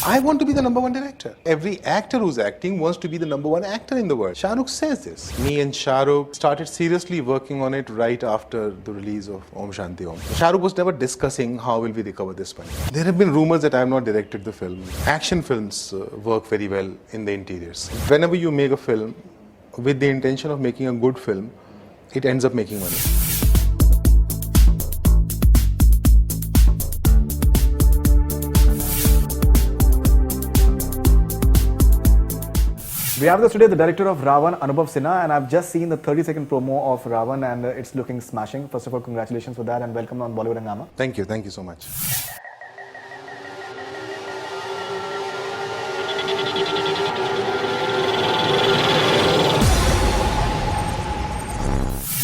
I want to be the #1 director. Every actor who's acting wants to be the #1 actor in the world. Shah Rukh says this. Me and Shah Rukh started seriously working on it right after the release of Om Shanti Om. Shah Rukh was never discussing how will we recover this money. There have been rumors that I have not directed the film. Action films work very well in the interiors. Whenever you make a film with the intention of making a good film, it ends up making money. We have with us today the director of RA.One, Anubhav Sinha, and I've just seen the 30-second promo of RA.One and it's looking smashing. First of all, congratulations for that and welcome on Bollywood Hungama. Thank you so much.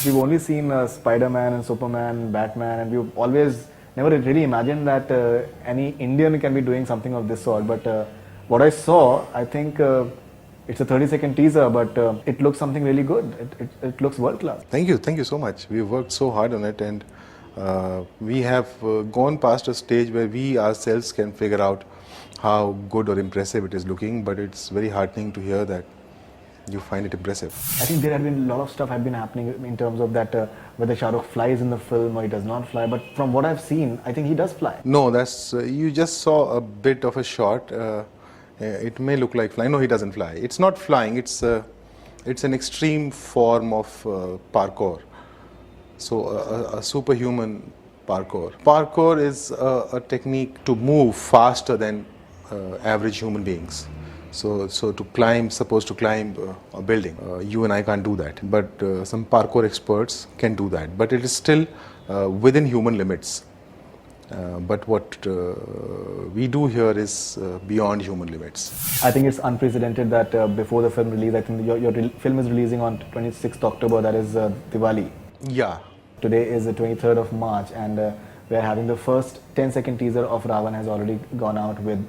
We've only seen Spider-Man and Superman, Batman, and we've always never really imagined that any Indian can be doing something of this sort. But what I saw, I think it's a 30-second teaser, but it looks something really good. It looks world-class. Thank you so much. We've worked so hard on it, and we have gone past a stage where we ourselves can figure out how good or impressive it is looking, but it's very heartening to hear that you find it impressive. I think there had been a lot of stuff had been happening in terms of that whether Shah Rukh flies in the film or he does not fly, but from what I've seen, I think he does fly. No, that's you just saw a bit of a shot. It may look like flying. No, he doesn't fly. It's not flying. It's an extreme form of parkour. So a superhuman parkour. Parkour is a technique to move faster than average human beings. So supposed to climb a building. You and I can't do that. But some parkour experts can do that. But it is still within human limits. But what we do here is beyond human limits. I think it's unprecedented that before the film release, I think your film is releasing on 26th October, that is Diwali. Yeah. Today is the 23rd of March and we're having the first 10-second teaser of RA.One has already gone out with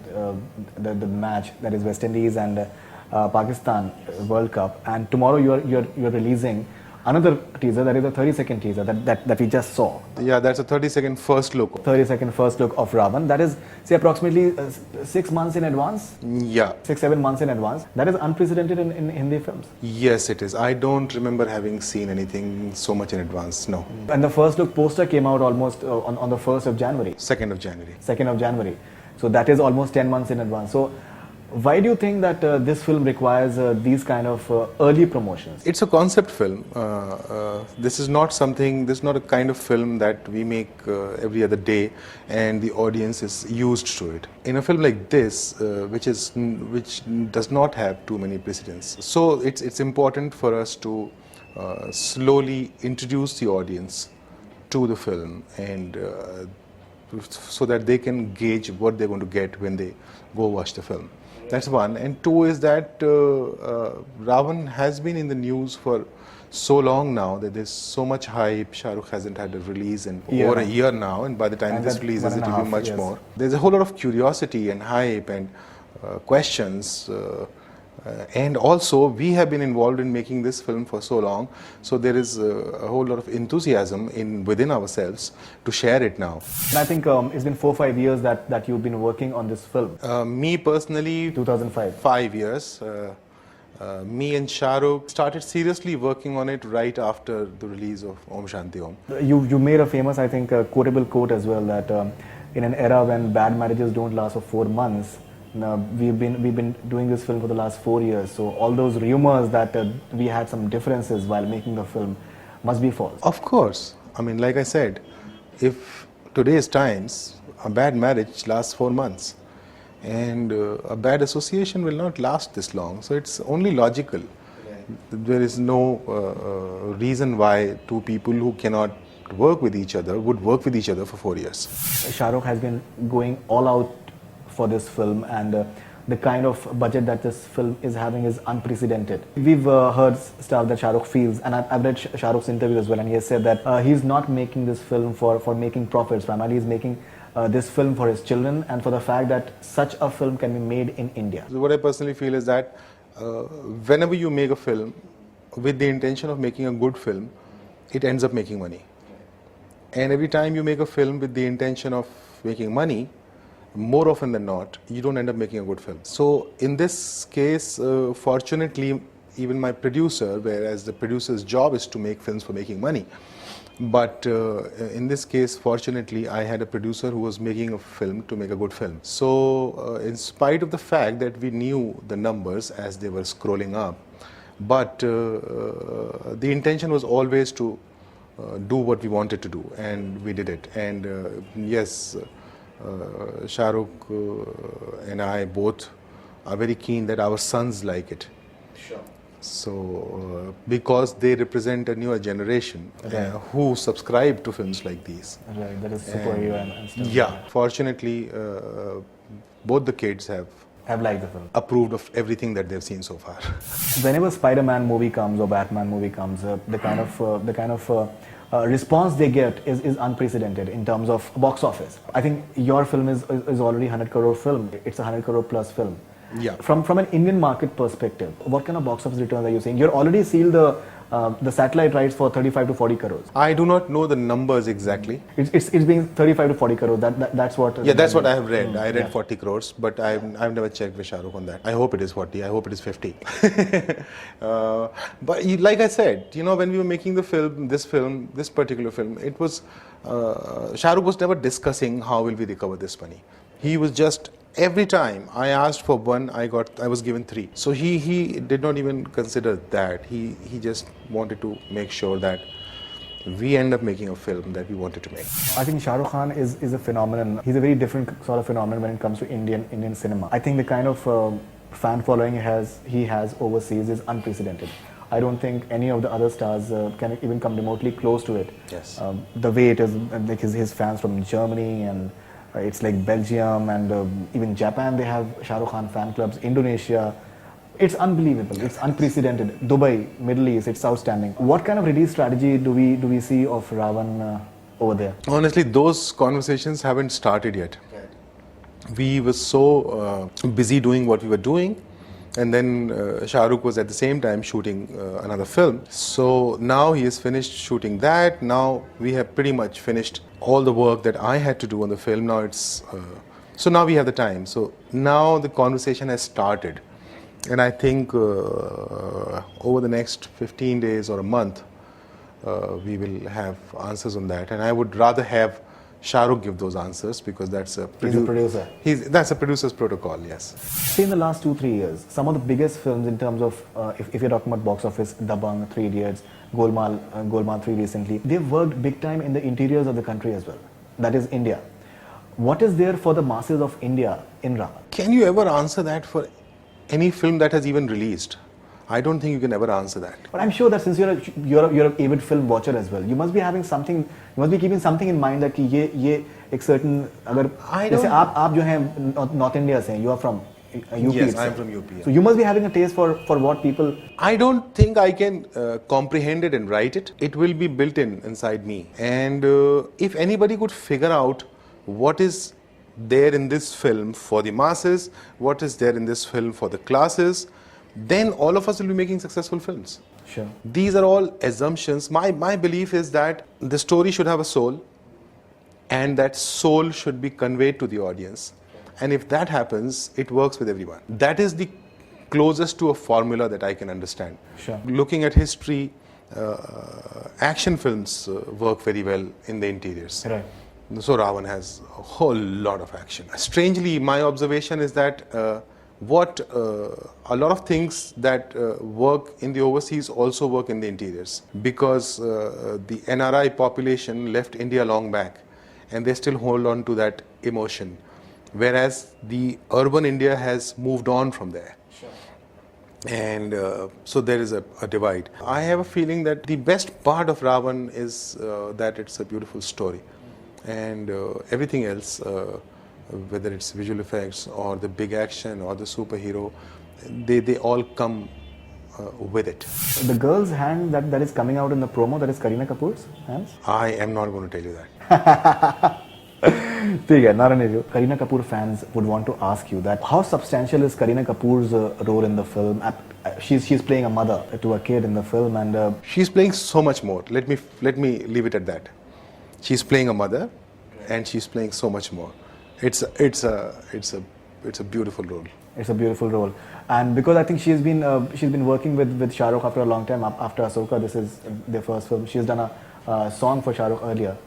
the match, that is West Indies and Pakistan World Cup. And tomorrow you're releasing another teaser, that is a 30-second teaser that we just saw. Yeah, that's a 30-second first look. 30-second first look of RA.One. That is, say, approximately 6 months in advance? Yeah. 6-7 months in advance. That is unprecedented in Hindi films. Yes, it is. I don't remember having seen anything so much in advance, no. And the first look poster came out almost on the 1st of January. 2nd of January. 2nd of January. So that is almost 10 months in advance. So why do you think that this film requires these kind of early promotions? It's a concept film. This is not a kind of film that we make every other day and the audience is used to it. In a film like this, which does not have too many precedents. So it's important for us to slowly introduce the audience to the film and so that they can gauge what they're going to get when they go watch the film. That's one. And two is that RA.One has been in the news for so long now that there's so much hype. Shah Rukh hasn't had a release in over a year now, and by the time this releases, it will be much more. There's a whole lot of curiosity and hype and questions. And also, we have been involved in making this film for so long, so there is a whole lot of enthusiasm within ourselves to share it now. And I think it's been 4 or 5 years that you've been working on this film. Me personally, 2005. 5 years. Me and Shah Rukh started seriously working on it right after the release of Om Shanti Om. You made a famous, I think, quotable quote as well that in an era when bad marriages don't last for 4 months, we've been doing this film for the last 4 years. So all those rumors that we had some differences while making the film must be false. Of course. I mean, like I said, if today's times, a bad marriage lasts 4 months and a bad association will not last this long. So it's only logical. There is no reason why two people who cannot work with each other would work with each other for 4 years. Shah Rukh has been going all out for this film and the kind of budget that this film is having is unprecedented. We've heard stuff that Shah Rukh feels, and I've read Shah Rukh's interview as well, and he has said that he's not making this film for making profits. Primarily, he's making this film for his children and for the fact that such a film can be made in India. So what I personally feel is that whenever you make a film with the intention of making a good film, it ends up making money. And every time you make a film with the intention of making money, more often than not, you don't end up making a good film. So in this case, fortunately, even my producer, whereas the producer's job is to make films for making money, but in this case, fortunately, I had a producer who was making a film to make a good film. So in spite of the fact that we knew the numbers as they were scrolling up, but the intention was always to do what we wanted to do, and we did it. And yes, Shah Rukh and I both are very keen that our sons like it. Sure. So, because they represent a newer generation who subscribe to films like these. Right, that is superhero and stuff. Yeah, fortunately, both the kids have liked the film. approved of everything that they've seen so far. Whenever Spider-Man movie comes or Batman movie comes, the kind of response they get is unprecedented in terms of box office. I think your film is already 100 crore film. It's a 100 crore plus film. Yeah. From an Indian market perspective, what kind of box office returns are you seeing? You're already sealed the satellite rights for 35 to 40 crores. I do not know the numbers exactly. It's being 35 to 40 crores. That's what. Yeah, that's what I have read. I read 40 crores, but I've never checked with Shah Rukh on that. I hope it is 40. I hope it is 50. But like I said, when we were making this particular film, it was Shah Rukh was never discussing how will we recover this money. He was just, every time I asked for one, I was given three. So he did not even consider that. He just wanted to make sure that we end up making a film that we wanted to make. I think Shah Rukh Khan is a phenomenon. He's a very different sort of phenomenon when it comes to Indian cinema. I think the kind of fan following he has overseas is unprecedented. I don't think any of the other stars can even come remotely close to it. Yes. The way it is, like his fans from Germany and it's like Belgium and even Japan, they have Shah Rukh Khan fan clubs. Indonesia, it's unbelievable. It's unprecedented. Dubai, Middle East, it's outstanding. What kind of release strategy do we see of RA.One over there? Honestly, those conversations haven't started yet. We were so busy doing what we were doing, and then Shah Rukh was at the same time shooting another film. So now he has finished shooting that. Now we have pretty much finished all the work that I had to do on the film. Now so now we have the time. So now the conversation has started, and I think over the next 15 days or a month, we will have answers on that. And I would rather have Shah Rukh give those answers, because that's a producer. That's a producer's protocol, yes. See, in the last 2-3 years, some of the biggest films in terms of, if you're talking about box office, Dabangg, 3 Idiots, Golmaal 3 recently, they've worked big time in the interiors of the country as well. That is India. What is there for the masses of India in RA.One? Can you ever answer that for any film that has even released? I don't think you can ever answer that. But I'm sure that since you're an avid film watcher as well, you must be having something, you must be keeping something in mind that ये एक certain, अगर जैसे आप जो हैं North India से, you are from UP. Yes, I'm from UP. So you must be having a taste for what people. I don't think I can comprehend it and write it. It will be built inside me. And if anybody could figure out what is there in this film for the masses, what is there in this film for the classes, then all of us will be making successful films. Sure. These are all assumptions. My belief is that the story should have a soul, and that soul should be conveyed to the audience. And if that happens, it works with everyone. That is the closest to a formula that I can understand. Sure. Looking at history, action films work very well in the interiors. Right. So RA.One has a whole lot of action. Strangely, my observation is that a lot of things that work in the overseas also work in the interiors, because the NRI population left India long back, and they still hold on to that emotion, whereas the urban India has moved on from there. Sure. And so there is a divide. I have a feeling that the best part of RA.One is that it's a beautiful story, and everything else, whether it's visual effects or the big action or the superhero, they all come with it. The girl's hand that is coming out in the promo, that is Kareena Kapoor's hands? I am not going to tell you that. Not an issue. Kareena Kapoor fans would want to ask you that how substantial is Kareena Kapoor's role in the film? She's playing a mother to a kid in the film, and she's playing so much more. Let me leave it at that. She's playing a mother, and she's playing so much more. It's a beautiful role. It's a beautiful role, and because I think she's been working with Shah Rukh after a long time. After Ahsoka, this is their first film. She's done a song for Shah Rukh earlier.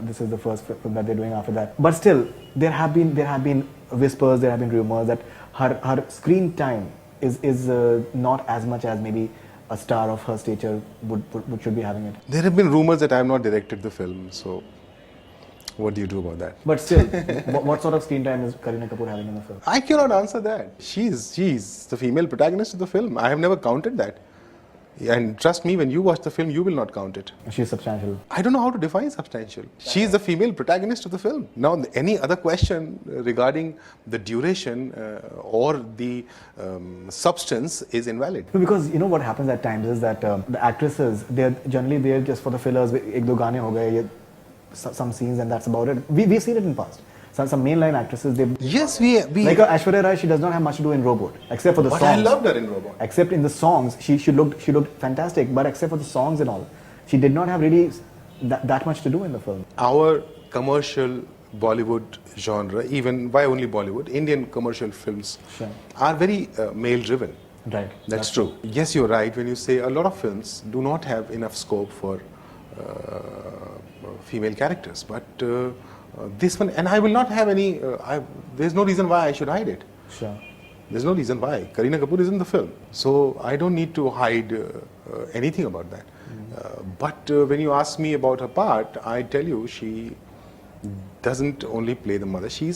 This is the first film that they're doing after that. But still, there have been whispers, there have been rumors that her screen time is not as much as maybe a star of her stature should be having it. There have been rumors that I have not directed the film, so what do you do about that? But still, what sort of screen time is Kareena Kapoor having in the film? I cannot answer that. She's the female protagonist of the film. I have never counted that. And trust me, when you watch the film, you will not count it. She's substantial. I don't know how to define substantial. She's the female protagonist of the film. Now, any other question regarding the duration or the substance is invalid. No, because you know what happens at times is that the actresses, they're generally there just for the fillers. Ek do gaane ho gaye, some scenes, and that's about it. We've seen it in the past. Some mainline actresses, they Yes, we like Aishwarya Rai. She does not have much to do in Robot, except for the but songs. I loved her in Robot. Except in the songs, she looked fantastic. But except for the songs and all, she did not have really that much to do in the film. Our commercial Bollywood genre, even why only Bollywood, Indian commercial films Sure. are very male-driven. Right. That's true. Yes, you're right when you say a lot of films do not have enough scope for female characters, but this one, and I will not have any, there's no reason why I should hide it. Sure. There's no reason why. Kareena Kapoor is in the film, so I don't need to hide anything about that. But when you ask me about her part, I tell you she doesn't only play the mother. She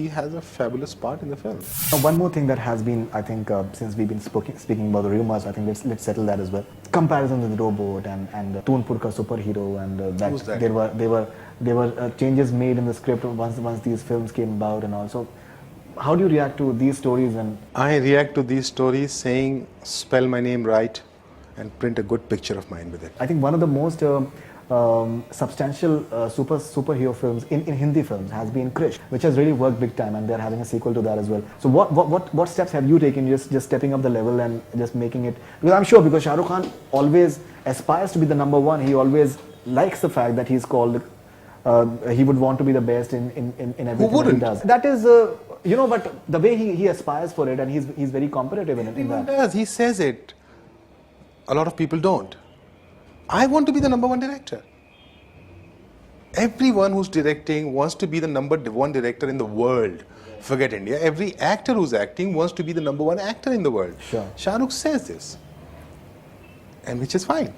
has a fabulous part in the film. Now, one more thing that has been, I think, since we've been speaking about the rumors, I think let's settle that as well. Comparison with Robot and Toonpur ka superhero, and Who's that? there were changes made in the script once these films came about, and also. How do you react to these stories? And I react to these stories saying, spell my name right and print a good picture of mine with it. I think one of the most substantial superhero films in Hindi films has been Krish, which has really worked big time, and they're having a sequel to that as well. So what steps have you taken, just stepping up the level and just making it? Because I'm sure, because Shah Rukh Khan always aspires to be the number one. He always likes the fact that he's called. He would want to be the best in everything Who wouldn't? he does. That is, but the way he aspires for it, and he's very competitive in Everyone that. does. He says it. A lot of people don't. I want to be the number one director. Everyone who's directing wants to be the number one director in the world. Forget India. Every actor who's acting wants to be the number one actor in the world. Sure. Shah Rukh says this, and which is fine.